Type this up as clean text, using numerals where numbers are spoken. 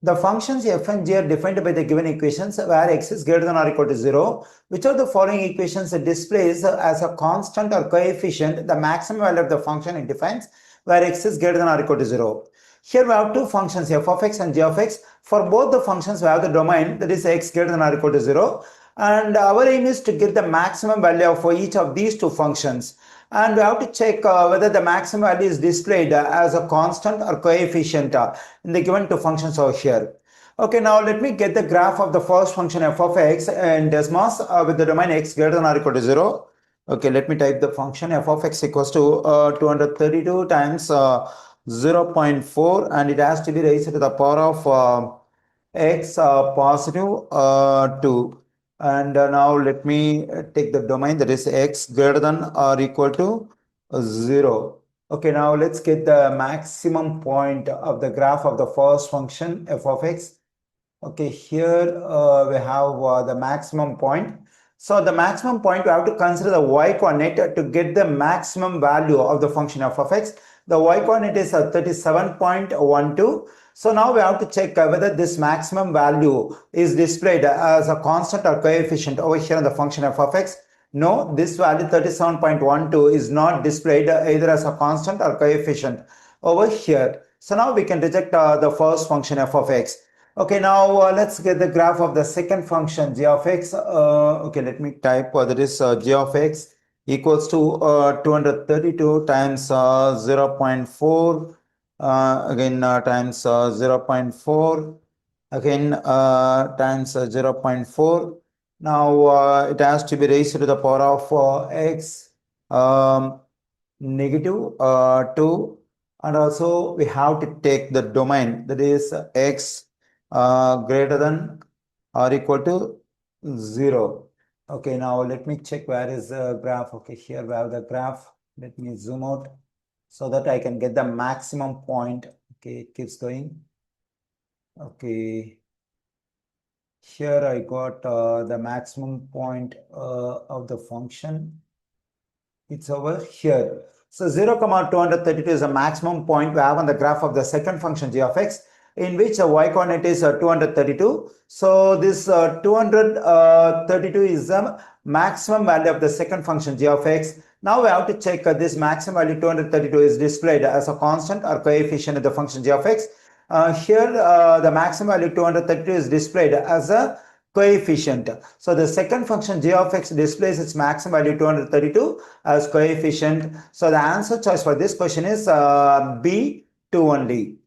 The functions f and g are defined by the given equations where x is greater than or equal to 0. Which of the following equations displays as a constant or coefficient the maximum value of the function it defines where x is greater than or equal to 0. Here we have two functions f of x and g of x. For both the functions we have the domain that is x greater than or equal to 0. And our aim is to get the maximum value for each of these two functions. And we have to check whether the maximum value is displayed as a constant or coefficient in the given two functions over here. Okay, now let me get the graph of the first function f of x in Desmos with the domain x greater than or equal to 0. Okay, let me type the function f of x equals to 232 times 0.4, and it has to be raised to the power of x positive 2. And now let me take the domain that is x greater than or equal to 0. Okay, now let's get the maximum point of the graph of the first function f of x. Okay, here we have the maximum point. So the maximum point we have to consider the y-coordinate to get the maximum value of the function f of x. The y-coordinate is 37.12. So now we have to check whether this maximum value is displayed as a constant or coefficient over here in the function f of x. No, this value 37.12 is not displayed either as a constant or coefficient over here. So now we can reject the first function f of x. Okay, now let's get the graph of the second function g of x. Okay, let me type that is g of x equals to 232 times 0.4 again times 0.4 again times 0.4. Now it has to be raised to the power of x negative 2, and also we have to take the domain that is x greater than or equal to 0. Okay, now let me check where is the graph. Okay, here we have the graph. Let me zoom out so that I can get the maximum point. Okay, it keeps going. Okay, here I got the maximum point of the function. It's over here. So 0, 232 is the maximum point we have on the graph of the second function g of x, in which the y-coordinate is 232. So this 232 is the maximum value of the second function g of x. Now we have to check this maximum value 232 is displayed as a constant or coefficient of the function g of x. Here the maximum value 232 is displayed as a coefficient. So the second function g of x displays its maximum value 232 as coefficient. So the answer choice for this question is B, 2 only.